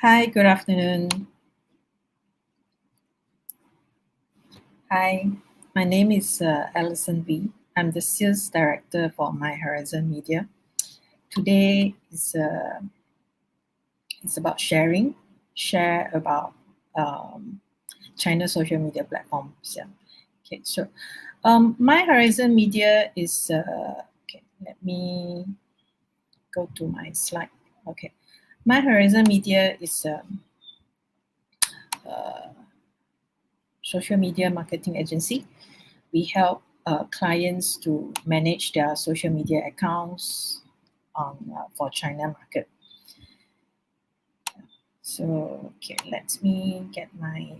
Hi, good afternoon. Hi, my name is Alison V. I'm the sales director for My Horizon Media. Today is it's about share about China social media platforms. Yeah. Okay, so My Horizon Media is okay. Let me go to my slide. Okay, My Horizon Media is a social media marketing agency. We help clients to manage their social media accounts for China market. So, okay, let me get my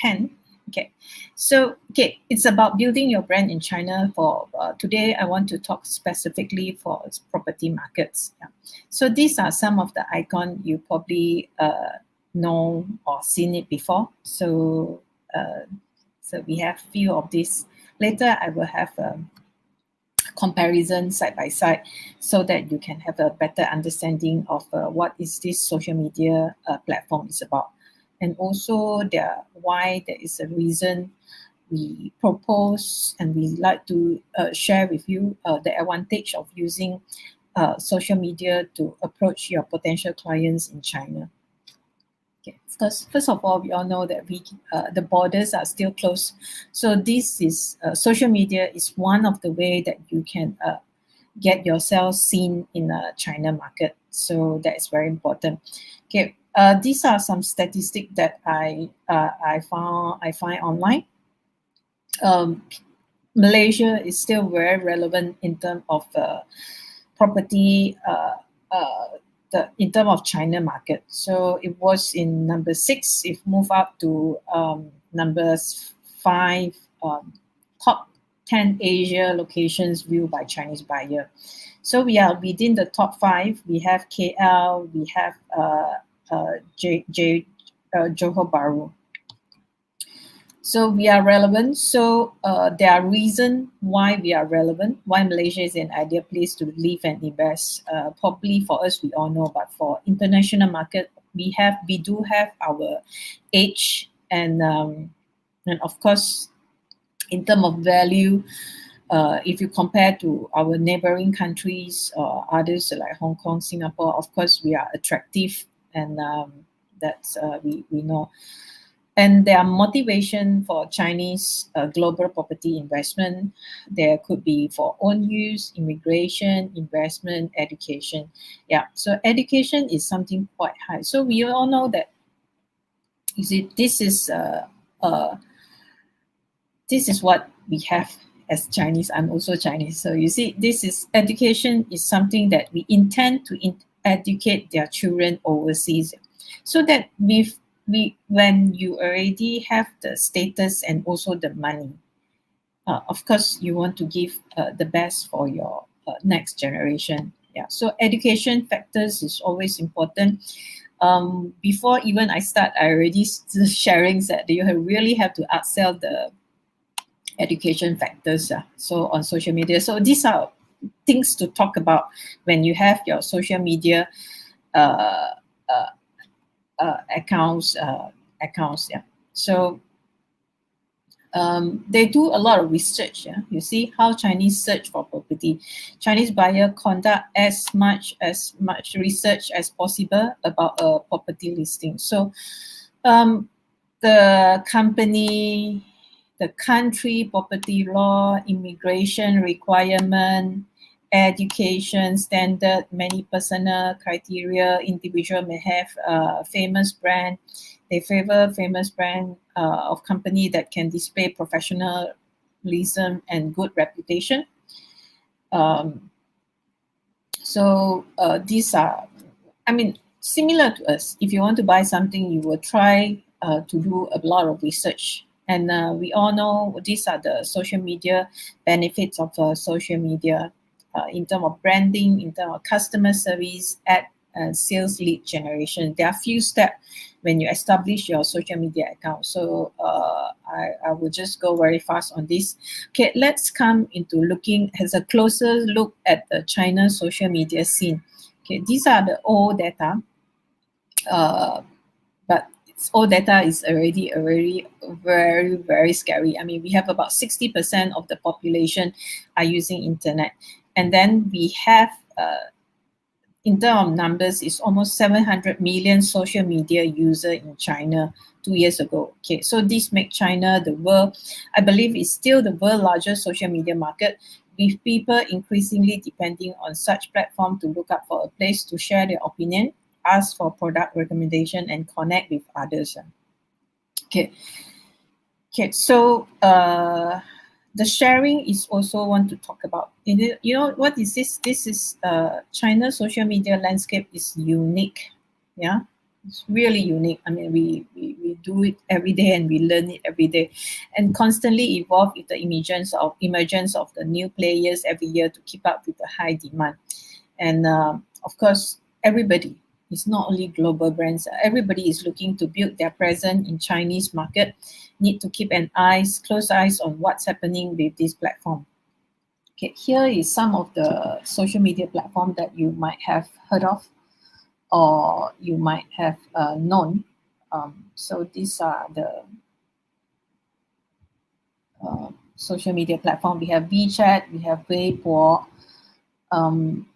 pen. Okay, so it's about building your brand in China. For today, I want to talk specifically for property markets. Yeah. So these are some of the icon you probably know or seen it before. So we have few of these. Later, I will have a comparison side by side so that you can have a better understanding of what is this social media platform is about. And also why there is a reason we propose and we like to share with you the advantage of using social media to approach your potential clients in China. Okay. First of all, we all know that the borders are still closed. So this is social media is one of the way that you can get yourself seen in a China market. So that is very important. Okay, these are some statistics that I find online. Um, Malaysia is still very relevant in terms of property. In terms of China market. So it was in number 6, it moved up to number 5, top 10 Asia locations viewed by Chinese buyer. So we are within the top 5. We have KL, we have Johor Bahru. So we are relevant. So there are reasons why we are relevant, why Malaysia is an ideal place to live and invest. Probably for us, we all know, but for international market, we do have our edge, and of course, in terms of value, if you compare to our neighboring countries or others like Hong Kong, Singapore, of course, we are attractive, and that's we know. And there are motivation for Chinese global property investment. There could be for own use, immigration, investment, education. Yeah, so education is something quite high. So we all know that, you see, uh, this is what we have as Chinese. I'm also Chinese. So you see, this is education is something that we intend to educate their children overseas, so that when you already have the status and also the money, of course you want to give the best for your next generation. Yeah. So education factors is always important. Before even I start, I already sharing that you really have to upsell the education factors. So on social media. So these are things to talk about when you have your social media uh, uh, accounts. Yeah. So they do a lot of research. Yeah. You see how Chinese search for property. Chinese buyer conduct as much research as possible about a property listing. So um, the company, the country, property law, immigration requirement, education standard, many personal criteria. Individual may have a famous brand. They favor famous brand of company that can display professionalism and good reputation. Um, so these are, I mean, similar to us. If you want to buy something, you will try to do a lot of research. And we all know these are the social media benefits of social media in terms of branding, in terms of customer service, ad sales lead generation. There are few steps when you establish your social media account. So I will just go very fast on this. Okay, let's come into looking as a closer look at the China social media scene. Okay, these are the old data. But all data is already very, very scary. I mean, we have about 60% of the population are using internet. And then we have, in terms of numbers, is almost 700 million social media user in China 2 years ago. Okay, so this makes China the world, I believe, is still the world largest social media market, with people increasingly depending on such platform to look up for a place to share their opinion, ask for product recommendation, and connect with others. Okay, okay. So the sharing is also one to talk about. You know what is this? This is China's social media landscape is unique. Yeah, it's really unique. I mean, we do it every day and we learn it every day, and constantly evolve with the emergence of the new players every year to keep up with the high demand. And of course, everybody, it's not only global brands, everybody is looking to build their presence in Chinese market, need to keep close eyes on what's happening with this platform. Okay, here is some of the social media platform that you might have heard of or you might have known. So these are the social media platform. We have WeChat, we have Weibo, um,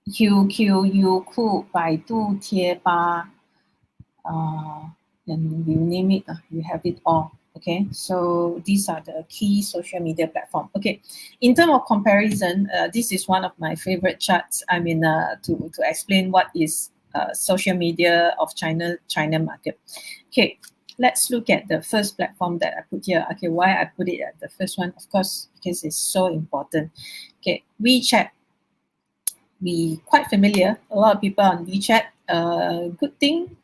QQ, Youku, Baidu, Tieba, and you name it, you have it all. Okay, so these are the key social media platform. Okay, in terms of comparison, this is one of my favorite charts. I mean, to explain what is social media of China market. Okay, let's look at the first platform that I put here. Okay, why I put it at the first one? Of course, because it's so important. Okay, WeChat. We quite familiar. A lot of people on WeChat. Good thing.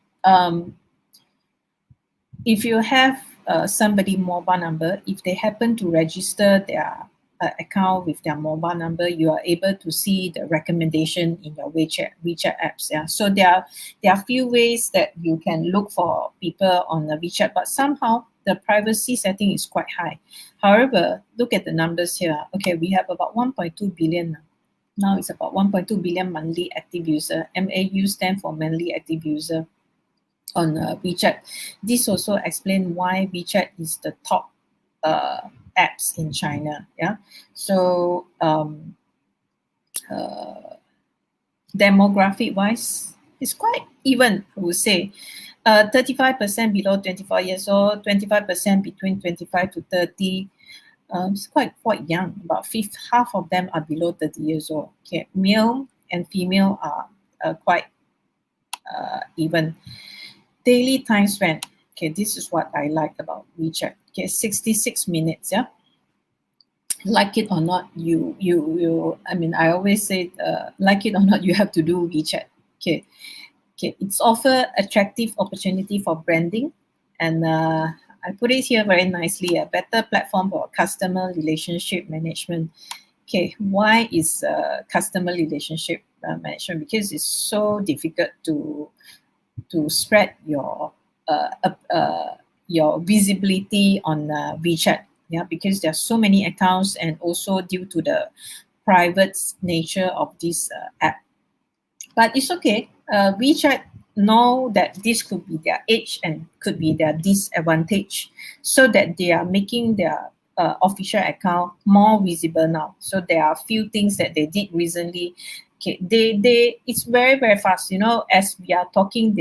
If you have somebody mobile number, if they happen to register their account with their mobile number, you are able to see the recommendation in your WeChat apps. Yeah, so there are few ways that you can look for people on the WeChat, but somehow the privacy setting is quite high. However, look at the numbers here. Okay, we have about 1.2 billion now. Now it's about 1.2 billion monthly active user. MAU stand for monthly active user on WeChat. This also explains why WeChat is the top apps in China. Yeah, so demographic wise, it's quite even. I would say, 35% below 24 years old, 25% between 25 to 30. It's quite young. About half of them are below 30 years old. Okay, male and female are quite even. Daily time spent. Okay, this is what I like about WeChat. Okay, 66 minutes. Yeah, like it or not, you. I mean, I always say, like it or not, you have to do WeChat. Okay, okay. It's offer attractive opportunity for branding, and I put it here very nicely. A better platform for customer relationship management. Okay, why is customer relationship management? Because it's so difficult to spread your visibility on WeChat. Yeah, because there are so many accounts, and also due to the private nature of this app. But it's okay. WeChat know that this could be their edge and could be their disadvantage, so that they are making their official account more visible now. So there are a few things that they did recently. Okay, they it's very very fast. You know, as we are talking,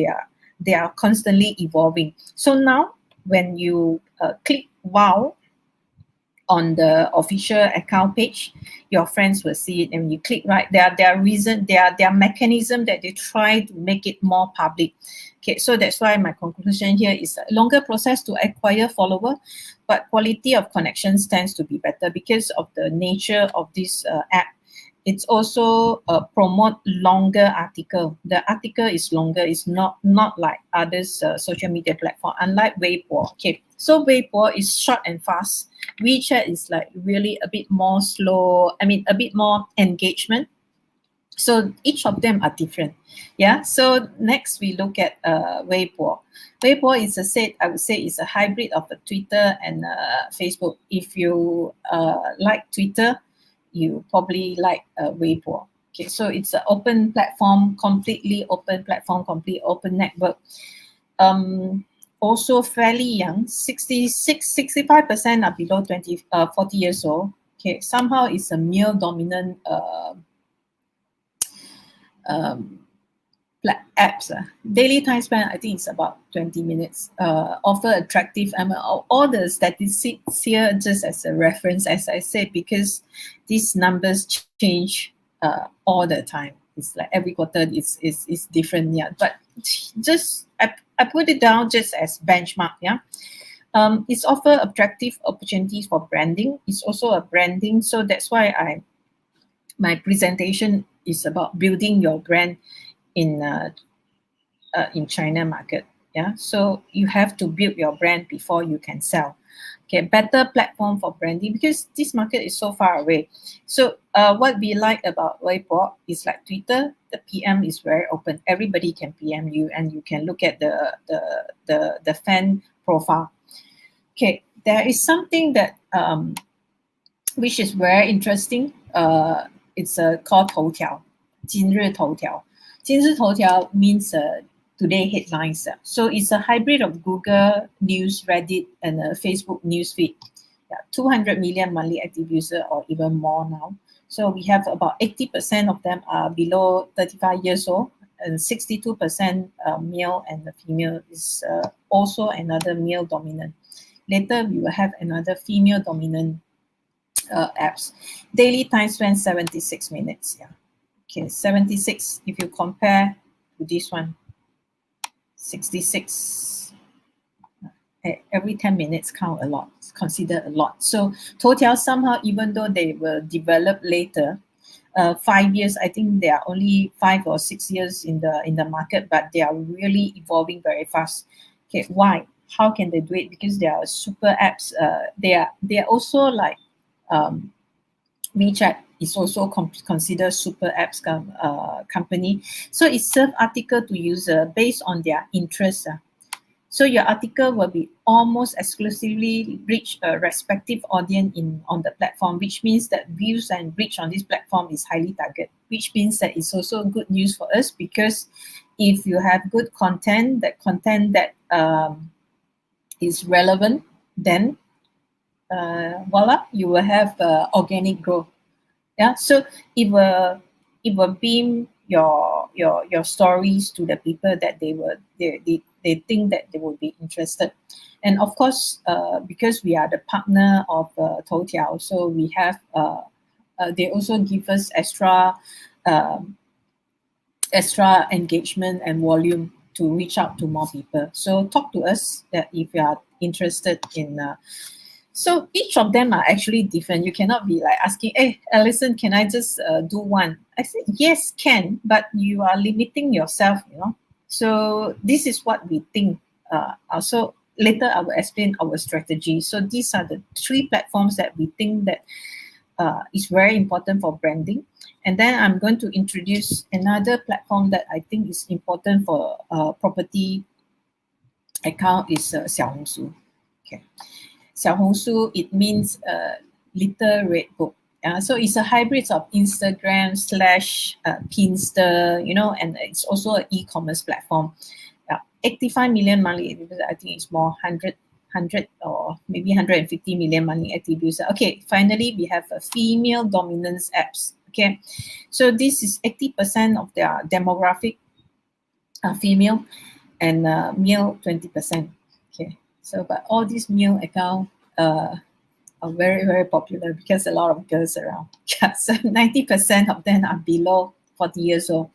they are constantly evolving. So now when you click wow on the official account page, your friends will see it, and when you click right, there are mechanism that they try to make it more public. Okay, so that's why my conclusion here is a longer process to acquire follower, but quality of connections tends to be better because of the nature of this app. It's also promote longer article. The article is longer. It's not like others social media platform. Unlike Weibo, okay. So Weibo is short and fast. WeChat is like really a bit more slow. I mean, a bit more engagement. So each of them are different. Yeah. So next we look at Weibo. Weibo is I would say is a hybrid of a Twitter and Facebook. If you like Twitter, you probably like Weibo. Okay, so it's an open platform, completely open platform, complete open network. Also fairly young, 65% are below 40 years old. Okay, somehow it's a male dominant um, apps. Daily time spent, I think it's about 20 minutes. Offer attractive, all the statistics here just as a reference, as I said, because these numbers change all the time. It's like every quarter is different, yeah. But just I put it down just as benchmark, yeah. It's offer attractive opportunities for branding. It's also a branding, so that's why my presentation is about building your brand in China market. Yeah, so you have to build your brand before you can sell. Okay, better platform for branding because this market is so far away. So what we like about Weibo is like Twitter. The PM is very open. Everybody can PM you, and you can look at the fan profile. Okay, there is something that which is very interesting. It's called 头条, 今日头条. 今日头条 means today headlines. So it's a hybrid of Google News, Reddit, and Facebook news feed. Yeah, 200 million monthly active user or even more now. So we have about 80% of them are below 35 years old, and 62% male and the female is also another male dominant. Later we will have another female dominant apps. Daily time spent 76 minutes. Yeah. Okay, 76. If you compare to this one, 66. Every 10 minutes count a lot. It's considered a lot. So Toutiao somehow, even though they were developed later, 5 years, I think they are only 5 or 6 years in the market, but they are really evolving very fast. Okay, why? How can they do it? Because they are super apps. They are also like WeChat is also considered super apps company. So it serves article to user based on their interests. So your article will be almost exclusively reach a respective audience on the platform, which means that views and reach on this platform is highly targeted, which means that it's also good news for us because if you have good content, that is relevant, then voila, you will have organic growth. Yeah, so it will beam your stories to the people that they think that they will be interested. And of course, because we are the partner of Toutiao, so we have they also give us extra engagement and volume to reach out to more people. So talk to us that if you are interested in. So each of them are actually different. You cannot be like asking, "Hey, Alison, can I just do one?" I said, "Yes, can," but you are limiting yourself. So this is what we think. Also, later I will explain our strategy. So these are the 3 platforms that we think that is very important for branding. And then I'm going to introduce another platform that I think is important for property account is 小红书. Okay. 小红书, it means little red book. So it's a hybrid of Instagram / Pinster, and it's also an e-commerce platform. 85 million monthly active users, I think it's more 100 or maybe 150 million monthly active users. Okay, finally we have a female dominance apps. Okay, so this is 80% of their demographic female and male 20%. Okay, so but all these male accounts are very, very popular because a lot of girls around. Yeah, so 90% of them are below 40 years old.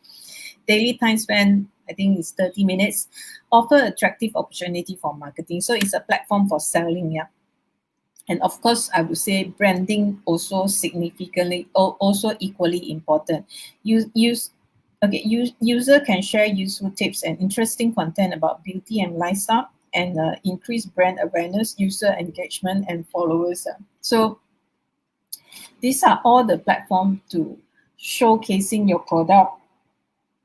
Daily time spent, I think, is 30 minutes. Offer attractive opportunity for marketing. So it's a platform for selling, yeah. And of course, I would say branding also significantly, also equally important. User can share useful tips and interesting content about beauty and lifestyle and increase brand awareness, user engagement, and followers. So these are all the platforms to showcasing your product,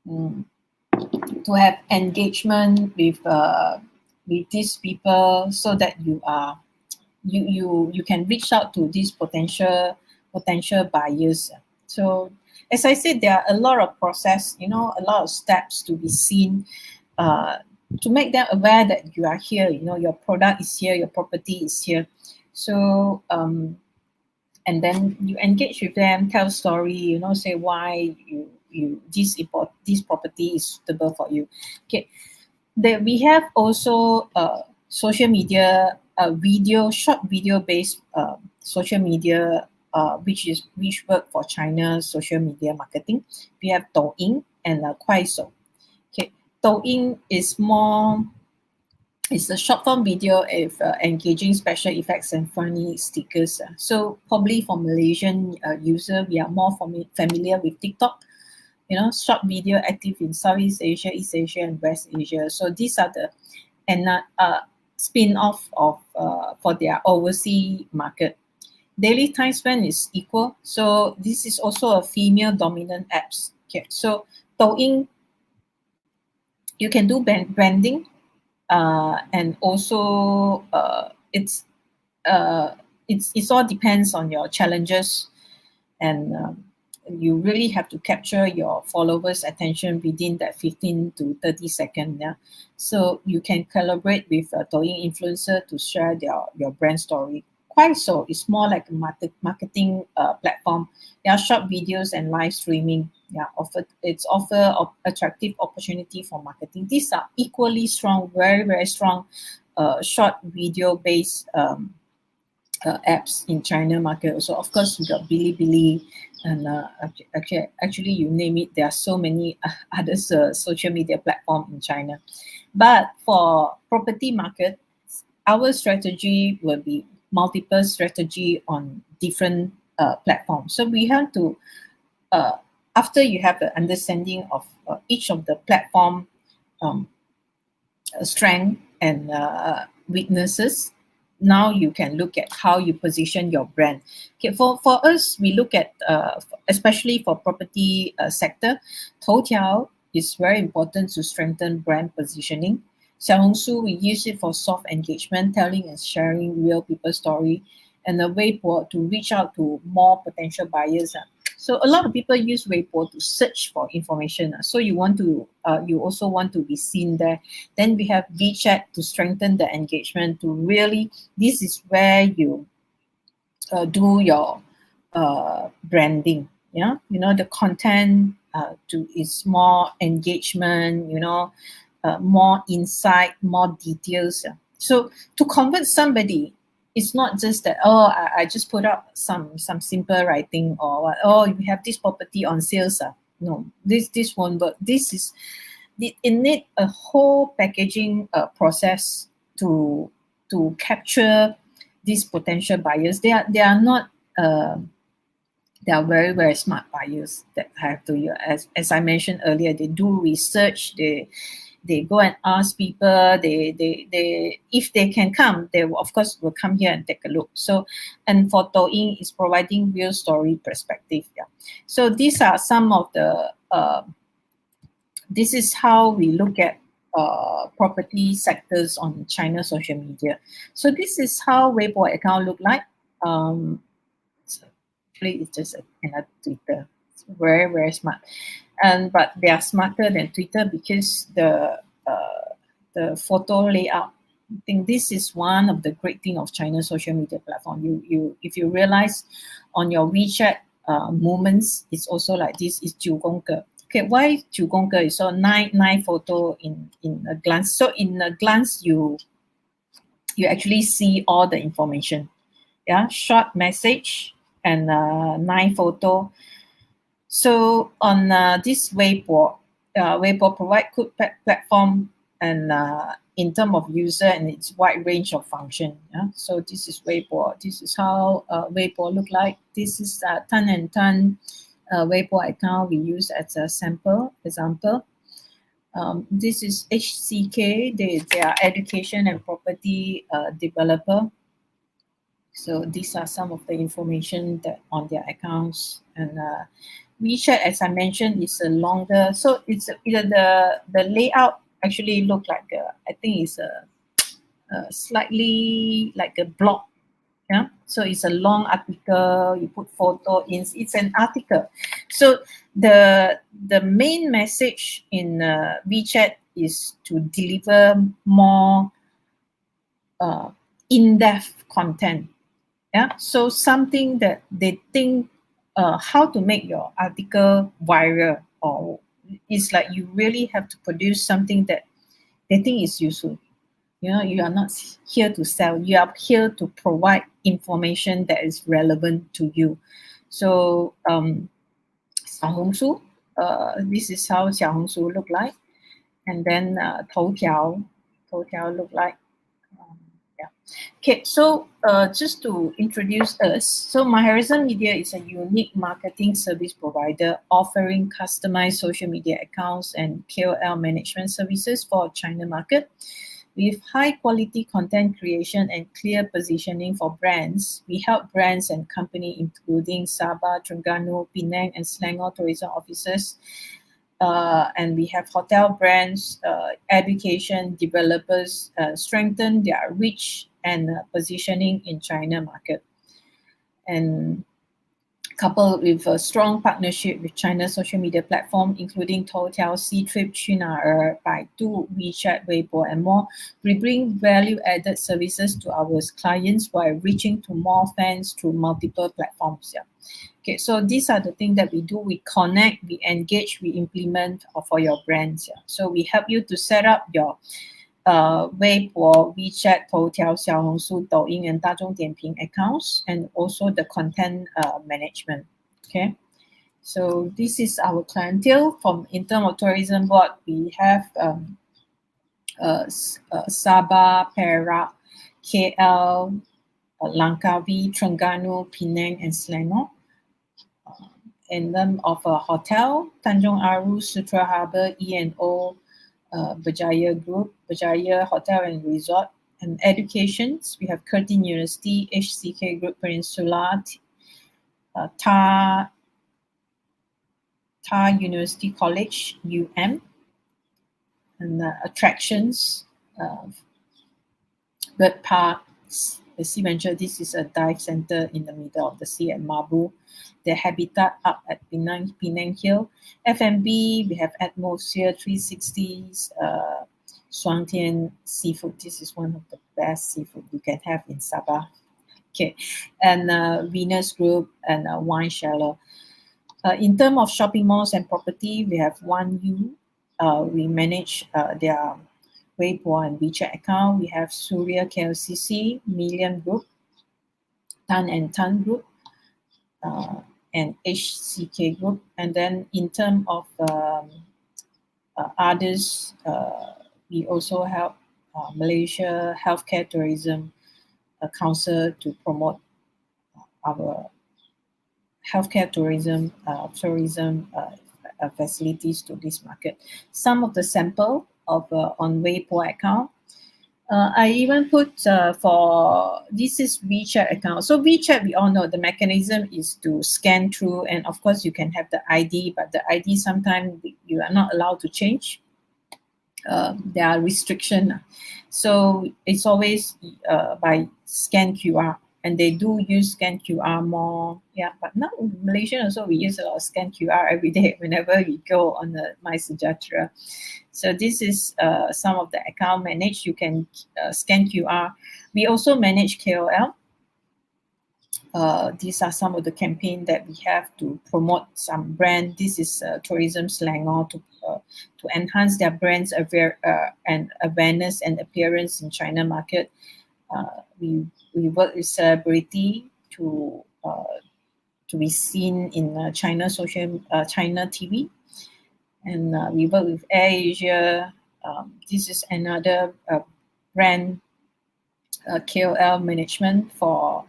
to have engagement with these people, so that you can reach out to these potential buyers. So as I said, there are a lot of process, a lot of steps to be seen, uh, to make them aware that you are here. Your product is here, your property is here. So and then you engage with them, tell story, say why this property is suitable for you. Okay, we have also social media, short video based social media, which work for China's social media marketing. We have Douyin and Kuaishou. Okay, Douyin is more, it's a short form video with engaging special effects and funny stickers. So probably for Malaysian user, we are more familiar with TikTok. Short video active in Southeast Asia, East Asia, and West Asia. So these are the spin-off of for their overseas market. Daily time spent is equal. So this is also a female dominant apps. Okay, so Douyin, you can do branding, and also it's all depends on your challenges, and you really have to capture your followers' attention within that 15 to 30 seconds. Yeah, so you can collaborate with a Douyin influencer to share your brand story. Kuaishou is more like a marketing platform. There are short videos and live streaming. Yeah, offer attractive opportunity for marketing. These are equally strong, very very strong, short video based apps in China market. So of course we got Bilibili, and actually you name it, there are so many other social media platform in China. But for property market, our strategy will be multiple strategy on different platforms. So we have to, after you have the understanding of each of the platform um, strength and weaknesses, now you can look at how you position your brand. Okay, for us, we look at, especially for property sector, Toutiao is very important to strengthen brand positioning. Xiaohongshu, we use it for soft engagement, telling and sharing real people story, and the Weibo to reach out to more potential buyers. So a lot of people use Weibo to search for information. So you also want to be seen there. Then we have WeChat to strengthen the engagement. To really, this is where you do your branding. Yeah, the content is more engagement. More insight, more details. So to convert somebody, it's not just that, oh, I just put up some simple writing, or what, oh, you have this property on sales. No, this won't work. It need a whole packaging process to capture these potential buyers. They are not they are very very smart buyers that have to, as I mentioned earlier, they do research, they go and ask people, they if they can come, they will, of course will come here and take a look. So, and for Douyin is providing real story perspective. Yeah, so these are some of the this is how we look at property sectors on China social media. So this is how Weibo account look like. So actually it's just another Twitter. It's very very smart, but they are smarter than Twitter because the photo layout. I think this is one of the great thing of China social media platform. You if you realize on your WeChat moments, it's also like this. Is 9宫格. Okay, why 9宫格? So nine photo in a glance. So in a glance, you actually see all the information. Yeah, short message and 9 photo. So on this Weibo provide good platform, and in terms of user and its wide range of function. Yeah? So this is Weibo. This is how Weibo look like. This is Tan and Tan Weibo account we use as a sample example. This is HCK. They are education and property developer. So these are some of the information that on their accounts. And WeChat, as I mentioned, is a longer. So it's the layout actually look like I think it's a slightly like a block Yeah, so it's a long article. You put photo in. It's an article. So the main message in WeChat is to deliver more uh, in-depth content. Yeah, so something that they think how to make your article viral, or it's like you really have to produce something that they think is useful. You know, you are not here to sell. You are here to provide information that is relevant to you. So 小红书, this is how 小红书 look like, and then 头条 look like. Um, yeah. Okay, so just to introduce us, so My Horizon Media is a unique marketing service provider offering customized social media accounts and KOL management services for China market. With high quality content creation and clear positioning for brands, we help brands and companies including Sabah, Terengganu, Penang, and Selangor tourism offices. And we have hotel brands, education developers strengthen their reach and positioning in China market. And coupled with a strong partnership with China's social media platform, including Toutiao, Ctrip, Qunar, Baidu, WeChat, Weibo, and more, we bring value-added services to our clients while reaching to more fans through multiple platforms. Yeah. Okay, so these are the things that we do. We connect, we engage, we implement for your brands. Yeah. So we help you to set up your Weibo, WeChat, Toutiao, Xiaohongshu, Douyin, and 大众点评 accounts, and also the content management. Okay, so this is our clientele. From in terms of tourism board, we have Sabah, Perak, KL, Langkawi, Terengganu, Penang, and Selangor. In terms of a hotel, Tanjung Aru, Sutra Harbour, E&O, Berjaya Group, Berjaya Hotel and Resort. And educations, we have Curtin University, HCK Group Peninsula, Ta University College, UM. And attractions, bird parks, the Sea Venture, this is a dive center in the middle of the sea at Mabu. The Habitat up at Penang Hill. F&B, we have Atmosphere 360s, Shuangtian Seafood. This is one of the best seafood you can have in Sabah. Okay, and Venus Group and Wine Shallow. In terms of shopping malls and property, we have One U. We manage their Weibo and WeChat account. We have Surya KLCC, Million Group, Tan and Tan Group, and HCK Group. And then in terms of others, we also help Malaysia Healthcare Tourism Council to promote our healthcare tourism facilities to this market. Some of the sample of on Weibo account. I even put for this is WeChat account. So WeChat, we all know the mechanism is to scan through, and of course you can have the ID, but the ID sometimes you are not allowed to change. There are restrictions, so it's always by scan QR, and they do use scan QR more. Yeah, but now in Malaysia also we use a lot of scan QR every day whenever we go on the MySejahtera. So this is some of the account managed. You can scan QR. We also manage KOL. These are some of the campaign that we have to promote some brand. This is Tourism Selangor to enhance their brands and awareness and appearance in China market. We work with celebrity to be seen in China TV, and we work with AirAsia. This is another brand KOL management for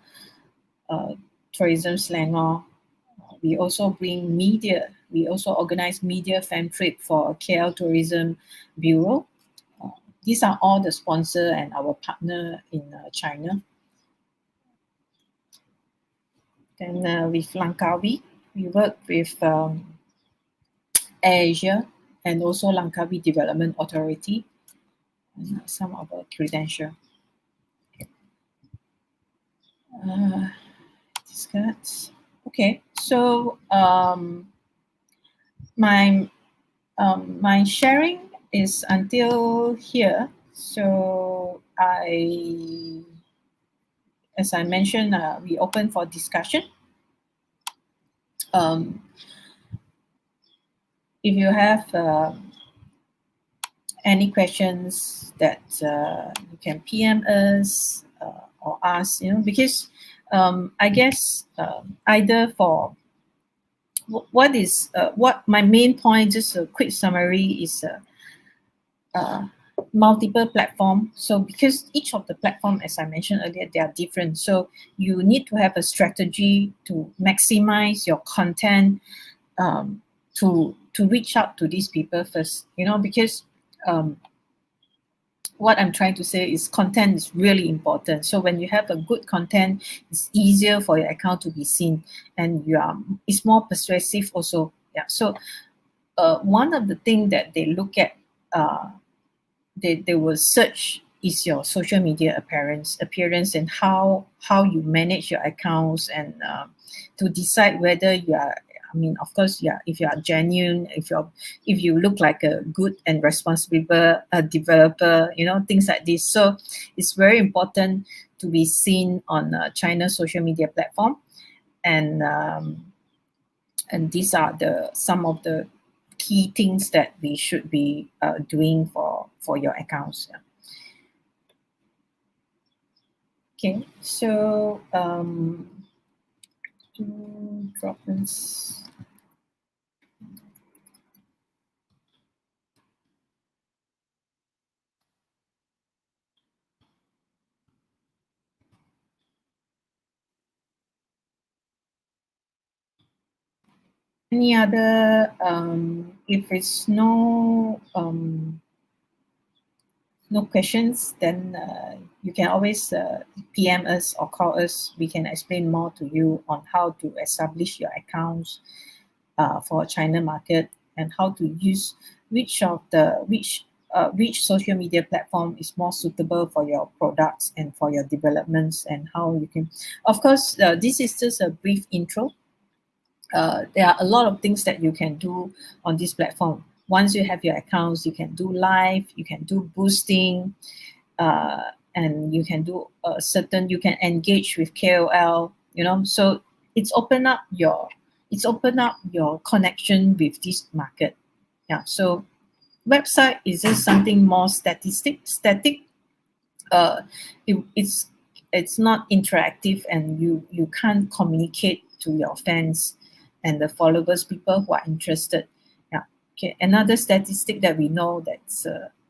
Tourism Selangor. We also bring media. We also organize media fan trip for KL Tourism Bureau. These are all the sponsor and our partner in China. Then with Langkawi, we work with AirAsia and also Langkawi Development Authority. And some of our credential. Discuss. Okay, so my my sharing is until here. So as I mentioned, we open for discussion. Um, if you have any questions that you can PM us or ask, because I guess either for what is what my main point, just a quick summary is uh, multiple platform. So because each of the platform, as I mentioned earlier, they are different. So you need to have a strategy to maximize your content to reach out to these people first. Because um, what I'm trying to say is content is really important. So when you have a good content, it's easier for your account to be seen, and it's more persuasive also. Yeah. So one of the things that they look at, uh, they will search is your social media appearance and how you manage your accounts, and to decide whether you are, I mean, of course, yeah, if you are genuine, if you look like a good and responsible developer, things like this. So it's very important to be seen on China's social media platform, and these are the some of the key things that we should be doing for your accounts. Yeah. Okay, so drop this. Any other if it's no questions, then you can always PM us or call us. We can explain more to you on how to establish your accounts for China market, and how to use which social media platform is more suitable for your products and for your developments, and how you can. Of course, this is just a brief intro. There are a lot of things that you can do on this platform. Once you have your accounts, you can do live, you can do boosting, uh, and you can do you can engage with KOL. So it's open up your connection with this market. Yeah. So website is just something more static. uh, it's not interactive, and you can't communicate to your fans and the followers, people who are interested. Yeah. Okay. Another statistic that we know, that's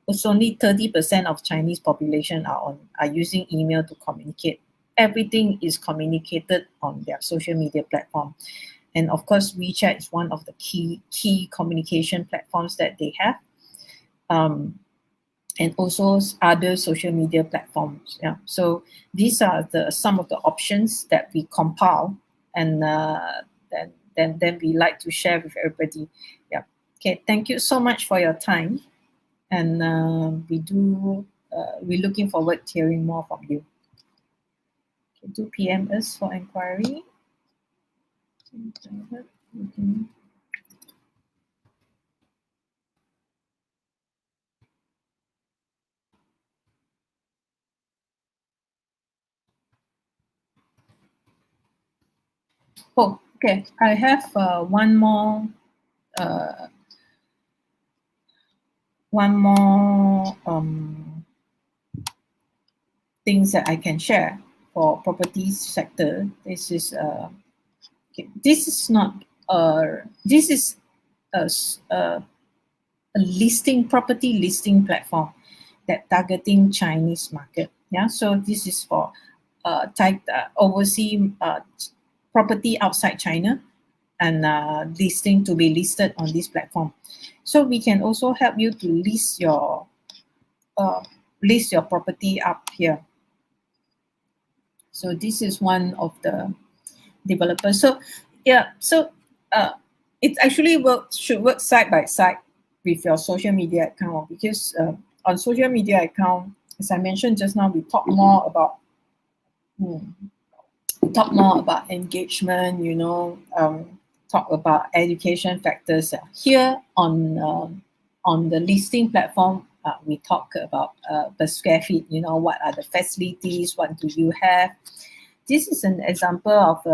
it's only 30% of Chinese population are using email to communicate. Everything is communicated on their social media platform, and of course WeChat is one of the key communication platforms that they have. Um, and also other social media platforms. Yeah. So these are some of the options that we compile, and then we like to share with everybody. Yeah. Okay. Thank you so much for your time, and we're looking forward to hearing more from you. Okay, do PM us for inquiry. Mhm. Oh, okay. I have uh, one more things that I can share for properties sector. This is okay, this is not this is a listing property listing platform that targeting Chinese market. Yeah, so this is for overseas property outside China, and listing to be listed on this platform. So we can also help you to uh, list your property up here. So this is one of the developers. So yeah, so uh, it actually should work side by side with your social media account, because on social media account, as I mentioned just now, we talk more about talk more about engagement, talk about education factors. Here on the listing platform, we talk about per square feet, what are the facilities, what do you have. This is an example of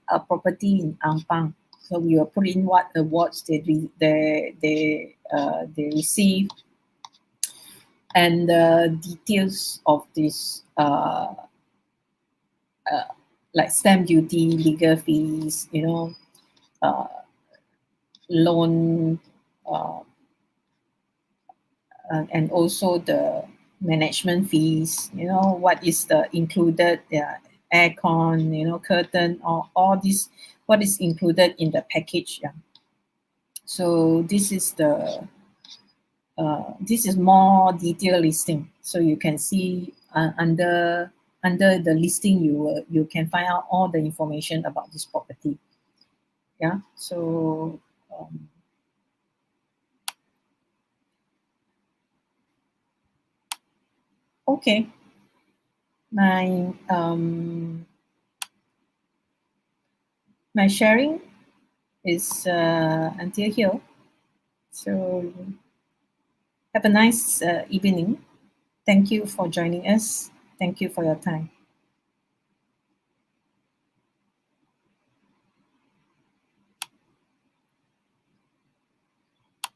a property in Ampang. So we will put in what awards they receive, and the details of this, like stamp duty, legal fees, uh, loan, uh, and also the management fees. What is the included, aircon, curtain, or all this, what is included in the package. Yeah. So this is more detailed listing. So you can see under the listing, you can find out all the information about this property. Yeah. So okay, my sharing is until here. So have a nice evening. Thank you for joining us. Thank you for your time.